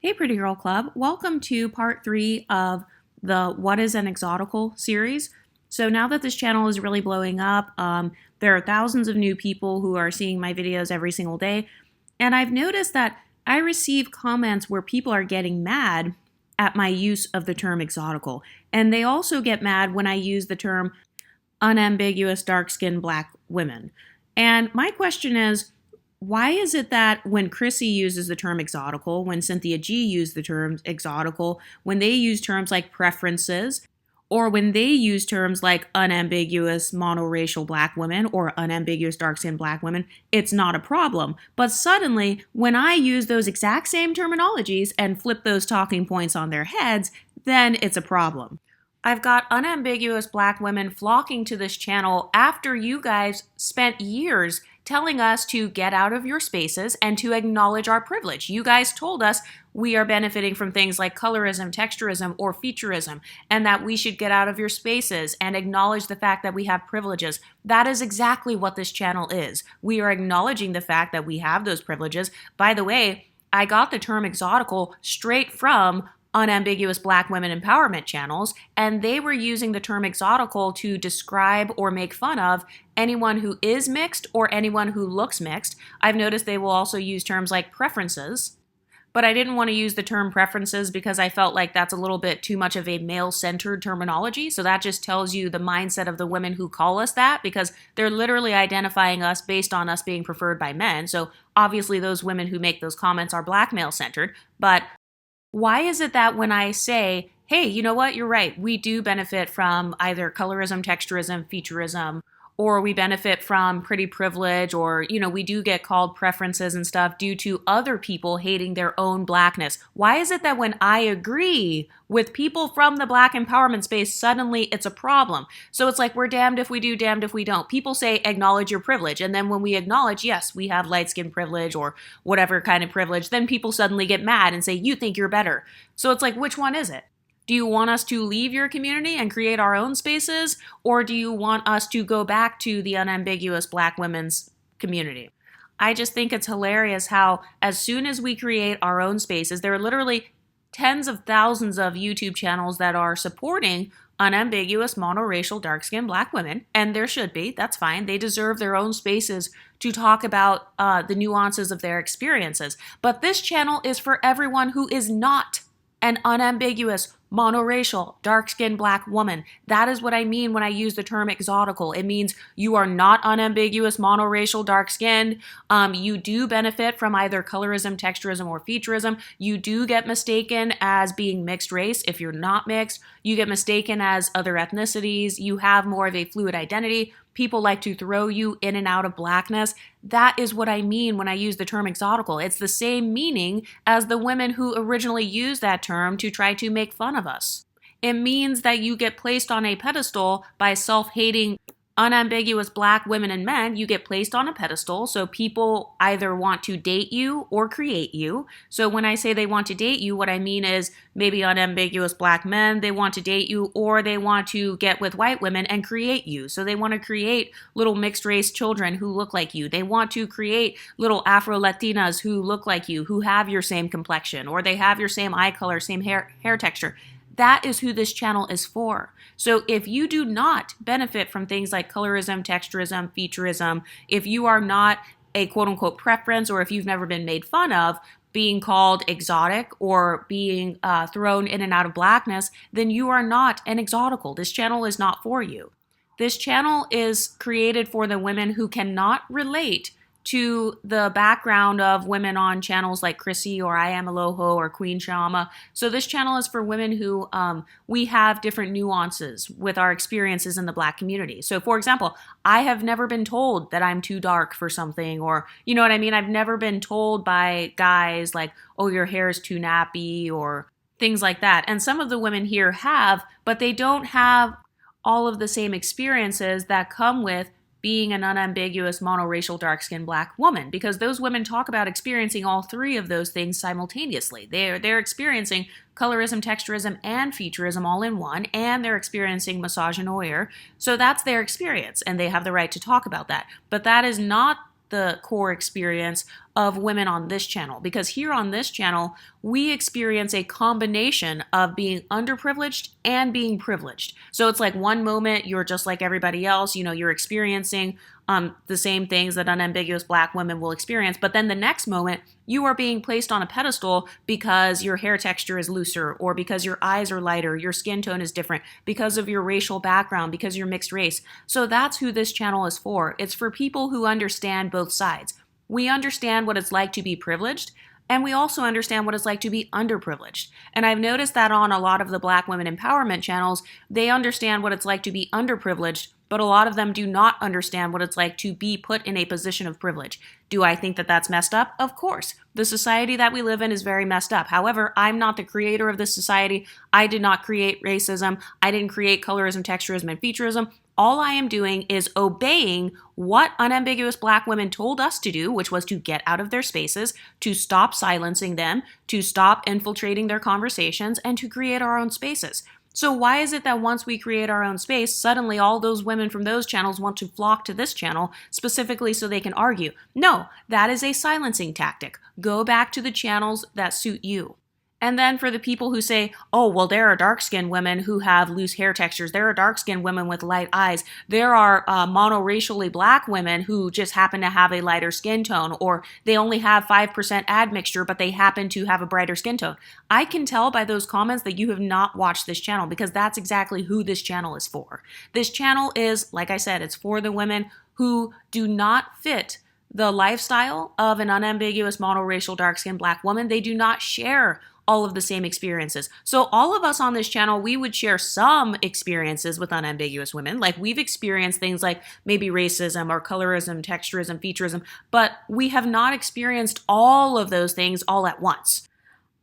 Hey, Pretty Girl Club. Welcome to part 3 of the What is an Exotical series. So now that this channel is really blowing up, there are thousands of new people who are seeing my videos every single day. And I've noticed that I receive comments where people are getting mad at my use of the term exotical. And they also get mad when I use the term unambiguous dark-skinned black women. And my question is, why is it that when Chrissy uses the term exotical, when Cynthia G used the term exotical, when they use terms like preferences, or when they use terms like unambiguous monoracial black women or unambiguous dark-skinned black women, it's not a problem. But suddenly, when I use those exact same terminologies and flip those talking points on their heads, then it's a problem. I've got unambiguous black women flocking to this channel after you guys spent years telling us to get out of your spaces and to acknowledge our privilege. You guys told us we are benefiting from things like colorism, texturism, or featureism, and that we should get out of your spaces and acknowledge the fact that we have privileges. That is exactly what this channel is. We are acknowledging the fact that we have those privileges. By the way, I got the term exotical straight from unambiguous black women empowerment channels, and they were using the term exotical to describe or make fun of anyone who is mixed or anyone who looks mixed. I've noticed they will also use terms like preferences, but I didn't want to use the term preferences because I felt like that's a little bit too much of a male-centered terminology. So that just tells you the mindset of the women who call us that, because they're literally identifying us based on us being preferred by men. So obviously those women who make those comments are black male-centered, but why is it that when I say, hey, you know what, you're right, we do benefit from either colorism, texturism, featureism, or we benefit from pretty privilege, or, we do get called preferences and stuff due to other people hating their own blackness. Why is it that when I agree with people from the black empowerment space, suddenly it's a problem? So it's like we're damned if we do, damned if we don't. People say, acknowledge your privilege. And then when we acknowledge, yes, we have light skin privilege or whatever kind of privilege, then people suddenly get mad and say, you think you're better. So it's like, which one is it? Do you want us to leave your community and create our own spaces, or do you want us to go back to the unambiguous black women's community? I just think it's hilarious how as soon as we create our own spaces, there are literally tens of thousands of YouTube channels that are supporting unambiguous monoracial dark-skinned black women, and there should be. That's fine. They deserve their own spaces to talk about the nuances of their experiences. But this channel is for everyone who is not an unambiguous monoracial, dark-skinned black woman. That is what I mean when I use the term exotical. It means you are not unambiguous, monoracial, dark-skinned. You do benefit from either colorism, texturism, or featureism. You do get mistaken as being mixed race if you're not mixed. You get mistaken as other ethnicities. You have more of a fluid identity. People like to throw you in and out of blackness. That is what I mean when I use the term exotical. It's the same meaning as the women who originally used that term to try to make fun of us. It means that you get placed on a pedestal by self-hating unambiguous black women and men. You get placed on a pedestal, so people either want to date you or create you. So when I say they want to date you, what I mean is maybe unambiguous black men, they want to date you, or they want to get with white women and create you. So they want to create little mixed race children who look like you. They want to create little Afro-Latinas who look like you, who have your same complexion, or they have your same eye color, same hair texture. That is who this channel is for. So if you do not benefit from things like colorism, texturism, featureism, if you are not a quote-unquote preference, or if you've never been made fun of being called exotic or being thrown in and out of blackness, then you are not an exotical. This channel is not for you. This channel is created for the women who cannot relate to the background of women on channels like Chrissy or I Am Aloho or Queen Shama. So this channel is for women who we have different nuances with our experiences in the black community. So for example, I have never been told that I'm too dark for something, or you know what I mean? I've never been told by guys like, oh, your hair is too nappy or things like that. And some of the women here have, but they don't have all of the same experiences that come with being an unambiguous monoracial dark-skinned black woman, because those women talk about experiencing all three of those things simultaneously. They're experiencing colorism, texturism, and featureism all in one, and they're experiencing misogynoir. So that's their experience, and they have the right to talk about that. But that is not the core experience of women on this channel, because here on this channel, we experience a combination of being underprivileged and being privileged. So it's like one moment you're just like everybody else, you're experiencing the same things that unambiguous Black women will experience. But then the next moment, you are being placed on a pedestal because your hair texture is looser, or because your eyes are lighter, your skin tone is different, because of your racial background, because you're mixed race. So that's who this channel is for. It's for people who understand both sides. We understand what it's like to be privileged, and we also understand what it's like to be underprivileged. And I've noticed that on a lot of the Black women empowerment channels, they understand what it's like to be underprivileged, but a lot of them do not understand what it's like to be put in a position of privilege. Do I think that that's messed up? Of course. The society that we live in is very messed up. However, I'm not the creator of this society. I did not create racism. I didn't create colorism, texturism, and featureism. All I am doing is obeying what unambiguous Black women told us to do, which was to get out of their spaces, to stop silencing them, to stop infiltrating their conversations, and to create our own spaces. So why is it that once we create our own space, suddenly all those women from those channels want to flock to this channel specifically so they can argue? No, that is a silencing tactic. Go back to the channels that suit you. And then for the people who say, oh, well, there are dark-skinned women who have loose hair textures. There are dark-skinned women with light eyes. There are monoracially Black women who just happen to have a lighter skin tone, or they only have 5% admixture, but they happen to have a brighter skin tone. I can tell by those comments that you have not watched this channel, because that's exactly who this channel is for. This channel is, like I said, it's for the women who do not fit the lifestyle of an unambiguous monoracial dark-skinned Black woman. They do not share all of the same experiences. So all of us on this channel, we would share some experiences with unambiguous women. Like, we've experienced things like maybe racism or colorism, texturism, featureism, but we have not experienced all of those things all at once.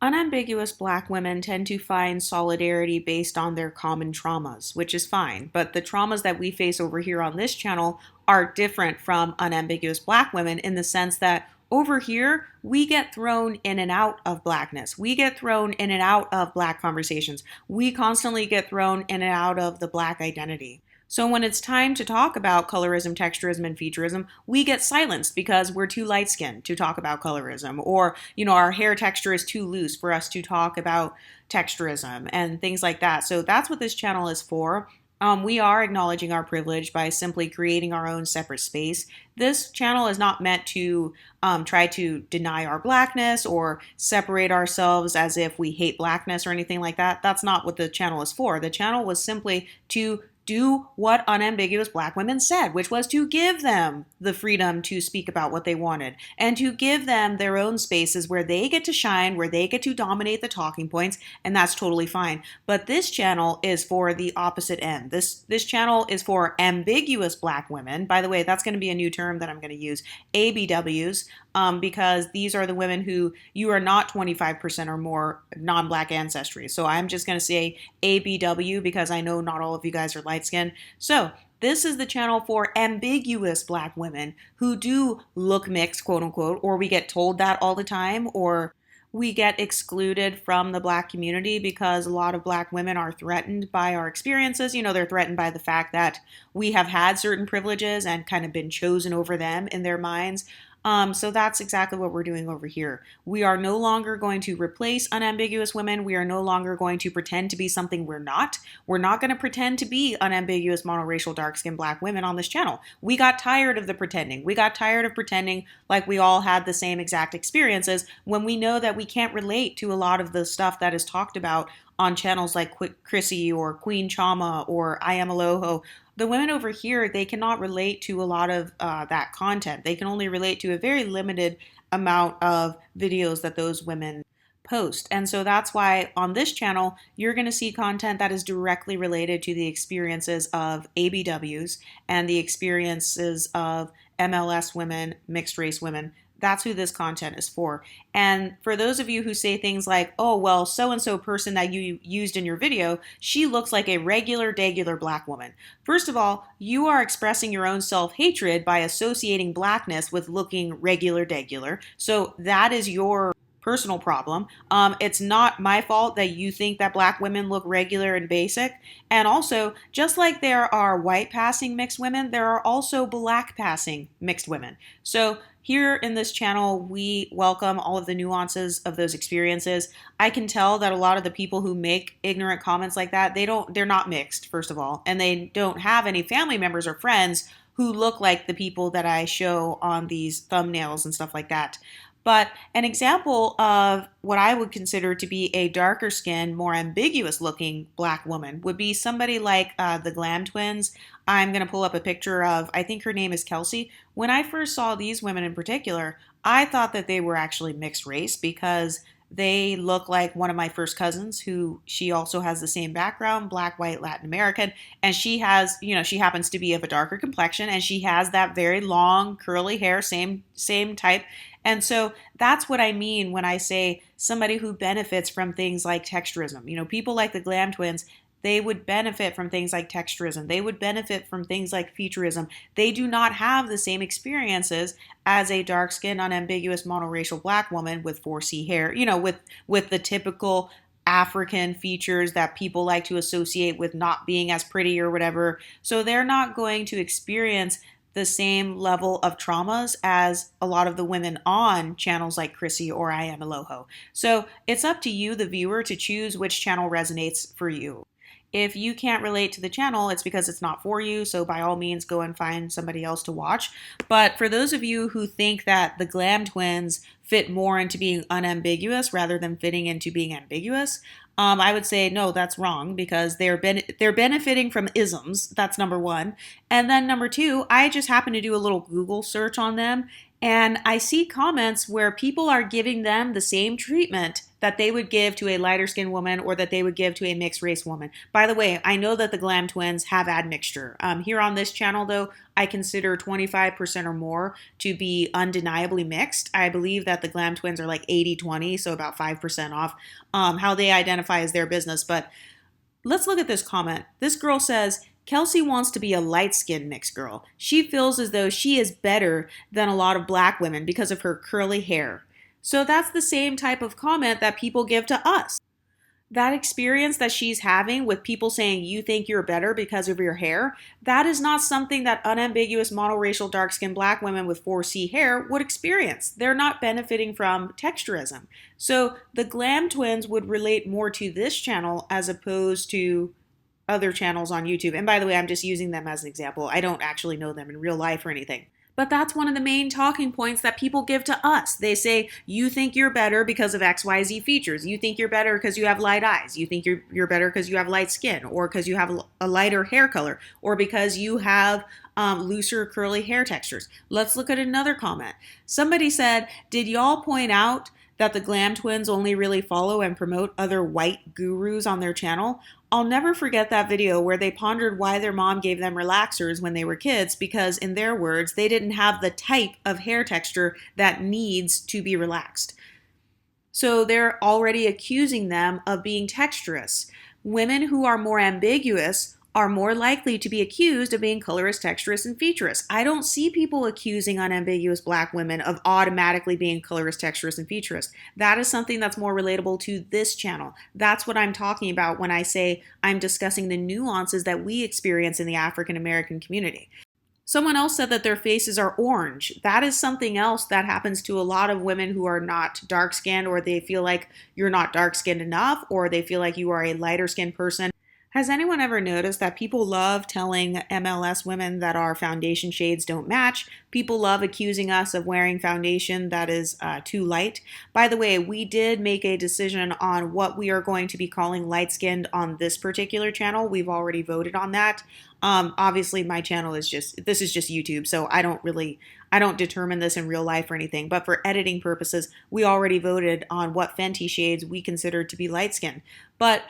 Unambiguous Black women tend to find solidarity based on their common traumas, which is fine. But the traumas that we face over here on this channel are different from unambiguous Black women, in the sense that over here, we get thrown in and out of Blackness. We get thrown in and out of Black conversations. We constantly get thrown in and out of the Black identity. So when it's time to talk about colorism, texturism, and featureism, we get silenced because we're too light-skinned to talk about colorism, or, our hair texture is too loose for us to talk about texturism and things like that. So that's what this channel is for. We are acknowledging our privilege by simply creating our own separate space. This channel is not meant to try to deny our Blackness or separate ourselves as if we hate Blackness or anything like that. That's not what the channel is for. The channel was simply to do what unambiguous Black women said, which was to give them the freedom to speak about what they wanted, and to give them their own spaces where they get to shine, where they get to dominate the talking points, and that's totally fine. But this channel is for the opposite end. This channel is for ambiguous Black women. By the way, that's going to be a new term that I'm going to use, ABWs, because these are the women who you are not 25% or more non-Black ancestry. So I'm just going to say ABW because I know not all of you guys are light-skinned. So this is the channel for ambiguous Black women who do look mixed, quote unquote, or we get told that all the time, or we get excluded from the Black community because a lot of Black women are threatened by our experiences. They're threatened by the fact that we have had certain privileges and kind of been chosen over them in their minds. So that's exactly what we're doing over here. We are no longer going to replace unambiguous women. We are no longer going to pretend to be something we're not. We're not going to pretend to be unambiguous monoracial dark-skinned Black women on this channel. We got tired of the pretending. We got tired of pretending like we all had the same exact experiences when we know that we can't relate to a lot of the stuff that is talked about on channels like Chrissy or Queen Chama or I Am Aloho. The women over here, they cannot relate to a lot of that content. They can only relate to a very limited amount of videos that those women post. And so that's why on this channel, you're going to see content that is directly related to the experiences of ABWs and the experiences of MLS women, mixed race women. That's who this content is for. And for those of you who say things like, oh, well, so-and-so person that you used in your video, she looks like a degular Black woman. First of all, you are expressing your own self-hatred by associating Blackness with looking degular. So that is your personal problem. It's not my fault that you think that black women look regular and basic. And also, just like there are white passing mixed women, there are also black passing mixed women. So here in this channel, we welcome all of the nuances of those experiences. I can tell that a lot of the people who make ignorant comments like that, they're not mixed, first of all, and they don't have any family members or friends who look like the people that I show on these thumbnails and stuff like that. But an example of what I would consider to be a darker skinned, more ambiguous looking black woman would be somebody like the Glam twins. I'm going to pull up a picture of, I think her name is Kelsey. When I first saw these women in particular, I thought that they were actually mixed race because they look like one of my first cousins who she also has the same background, black, white, Latin American. And she has, she happens to be of a darker complexion and she has that very long curly hair, same type. And so that's what I mean when I say somebody who benefits from things like texturism. People like the Glam twins, they would benefit from things like texturism. They would benefit from things like featureism. They do not have the same experiences as a dark-skinned, unambiguous, monoracial black woman with 4C hair, with the typical African features that people like to associate with not being as pretty or whatever. So they're not going to experience the same level of traumas as a lot of the women on channels like Chrissy or I Am Aloho. So it's up to you, the viewer, to choose which channel resonates for you. If you can't relate to the channel, it's because it's not for you. So by all means, go and find somebody else to watch. But for those of you who think that the Glam twins fit more into being unambiguous rather than fitting into being ambiguous, I would say no, that's wrong because they're benefiting from isms. That's number one. And then number two, I just happened to do a little Google search on them, and I see comments where people are giving them the same treatment that they would give to a lighter skinned woman or that they would give to a mixed race woman. By the way, I know that the Glam twins have admixture. Here on this channel, though, I consider 25% or more to be undeniably mixed. I believe that the Glam twins are like 80-20, so about 5% off. How they identify as their business. But let's look at this comment. This girl says, Kelsey wants to be a light-skinned mixed girl. She feels as though she is better than a lot of black women because of her curly hair. So that's the same type of comment that people give to us. That experience that she's having with people saying you think you're better because of your hair, that is not something that unambiguous monoracial dark-skinned black women with 4C hair would experience. They're not benefiting from texturism. So the Glam twins would relate more to this channel as opposed to other channels on YouTube. And by the way, I'm just using them as an example. I don't actually know them in real life or anything. But that's one of the main talking points that people give to us. They say, you think you're better because of XYZ features. You think you're better because you have light eyes. You think you're better because you have light skin or because you have a lighter hair color or because you have looser curly hair textures. Let's look at another comment. Somebody said, did y'all point out that the Glam twins only really follow and promote other white gurus on their channel? I'll never forget that video where they pondered why their mom gave them relaxers when they were kids because, in their words, they didn't have the type of hair texture that needs to be relaxed. So they're already accusing them of being texturous. Women who are more ambiguous are more likely to be accused of being colorist, texturous, and featurous. I don't see people accusing unambiguous black women of automatically being colorist, texturous, and featurous. That is something that's more relatable to this channel. That's what I'm talking about when I say I'm discussing the nuances that we experience in the African American community. Someone else said that their faces are orange. That is something else that happens to a lot of women who are not dark-skinned, or they feel like you're not dark-skinned enough, or they feel like you are a lighter-skinned person. Has anyone ever noticed that people love telling MLS women that our foundation shades don't match? People love accusing us of wearing foundation that is too light. By the way, we did make a decision on what we are going to be calling light-skinned on this particular channel. We've already voted on that. Obviously, my channel is this is just YouTube, so I don't determine this in real life or anything. But for editing purposes, we already voted on what Fenty shades we consider to be light-skinned. But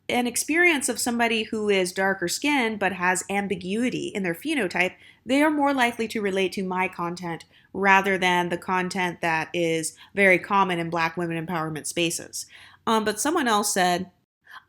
an experience of somebody who is darker skinned but has ambiguity in their phenotype, they are more likely to relate to my content rather than the content that is very common in black women empowerment spaces. But someone else said,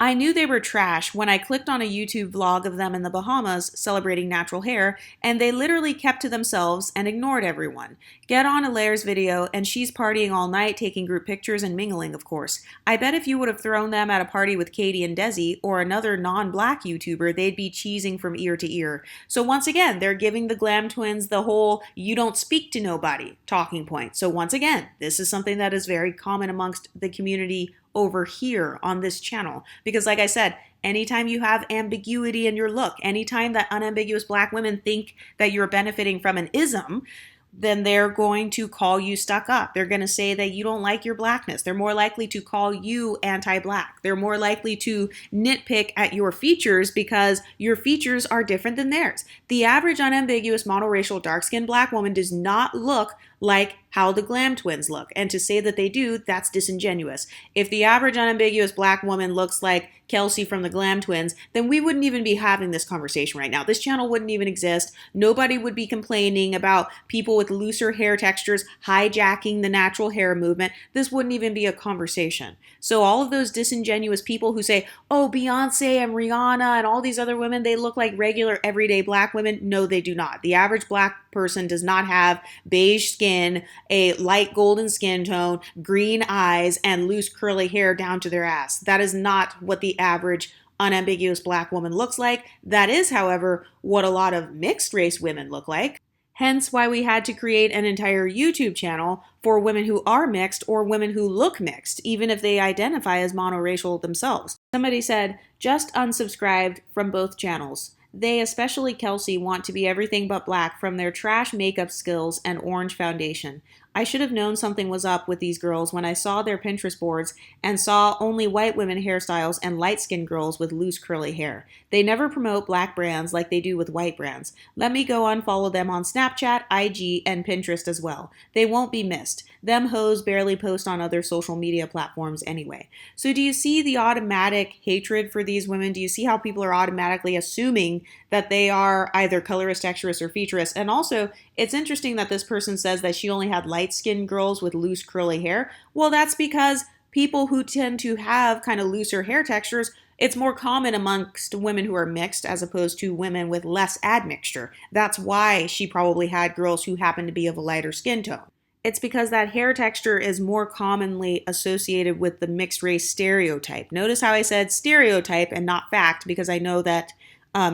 I knew they were trash when I clicked on a YouTube vlog of them in the Bahamas celebrating natural hair, and they literally kept to themselves and ignored everyone. Get on Alaire's video, and she's partying all night, taking group pictures and mingling, of course. I bet if you would have thrown them at a party with Katie and Desi, or another non-black YouTuber, they'd be cheesing from ear to ear. So once again, they're giving the Glam Twins the whole "you don't speak to nobody" talking point. So once again, this is something that is very common amongst the community over here on this channel. Because like I said, anytime you have ambiguity in your look, anytime that unambiguous black women think that you're benefiting from an ism, then they're going to call you stuck up. They're going to say that you don't like your blackness. They're more likely to call you anti-black. They're more likely to nitpick at your features because your features are different than theirs. The average unambiguous monoracial dark-skinned black woman does not look like how the Glam Twins look. And to say that they do, that's disingenuous. If the average unambiguous black woman looks like Kelsey from the Glam Twins, then we wouldn't even be having this conversation right now. This channel wouldn't even exist. Nobody would be complaining about people with looser hair textures hijacking the natural hair movement. This wouldn't even be a conversation. So all of those disingenuous people who say, oh, Beyonce and Rihanna and all these other women, they look like regular everyday black women. No, they do not. The average black person does not have beige skin, a light golden skin tone, green eyes, and loose curly hair down to their ass. That is not what the average unambiguous black woman looks like. That is, however, what a lot of mixed race women look like. Hence why we had to create an entire YouTube channel for women who are mixed or women who look mixed, even if they identify as monoracial themselves. Somebody said, just unsubscribed from both channels. They, especially Kelsey, want to be everything but black from their trash makeup skills and orange foundation. I should have known something was up with these girls when I saw their Pinterest boards and saw only white women hairstyles and light-skinned girls with loose curly hair. They never promote black brands like they do with white brands. Let me go unfollow them on Snapchat, IG, and Pinterest as well. They won't be missed. Them hoes barely post on other social media platforms anyway. So do you see the automatic hatred for these women? Do you see how people are automatically assuming that they are either colorist, texturist, or featurist? And also, it's interesting that this person says that she only had light-skinned girls with loose curly hair. Well, that's because people who tend to have kind of looser hair textures, it's more common amongst women who are mixed as opposed to women with less admixture. That's why she probably had girls who happen to be of a lighter skin tone. It's because that hair texture is more commonly associated with the mixed race stereotype. Notice how I said stereotype and not fact, because I know that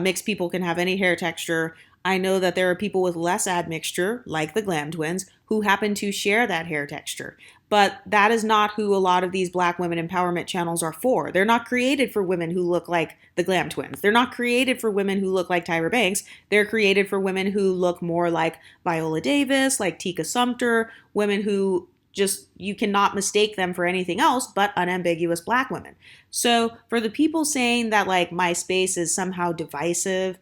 mixed people can have any hair texture. I know that there are people with less admixture, like the Glam Twins, who happen to share that hair texture. But that is not who a lot of these black women empowerment channels are for. They're not created for women who look like the Glam Twins. They're not created for women who look like Tyra Banks. They're created for women who look more like Viola Davis, like Tika Sumpter, women who just, you cannot mistake them for anything else but unambiguous black women. So for the people saying that like my space is somehow divisive,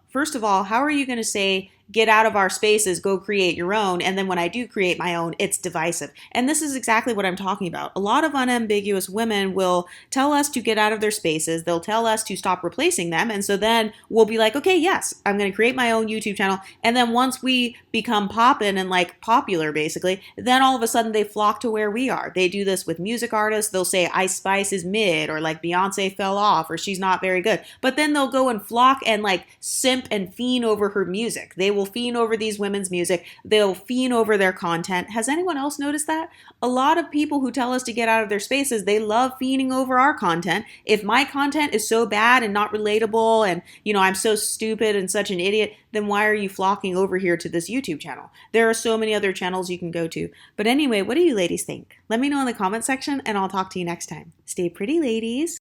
first of all, how are you going to say, get out of our spaces, go create your own, and then when I do create my own, it's divisive? And this is exactly what I'm talking about. A lot of unambiguous women will tell us to get out of their spaces. They'll tell us to stop replacing them. And so then we'll be like, okay, yes, I'm going to create my own YouTube channel. And then once we become poppin' and like popular, basically, then all of a sudden they flock to where we are. They do this with music artists. They'll say Ice Spice is mid, or like Beyonce fell off, or she's not very good. But then they'll go and flock and like simp and fiend over her music. They will fiend over these women's music. They'll fiend over their content. Has anyone else noticed that? A lot of people who tell us to get out of their spaces, they love fiending over our content. If my content is so bad and not relatable and, you know, I'm so stupid and such an idiot, then why are you flocking over here to this YouTube channel? There are so many other channels you can go to. But anyway, what do you ladies think? Let me know in the comment section and I'll talk to you next time. Stay pretty, ladies.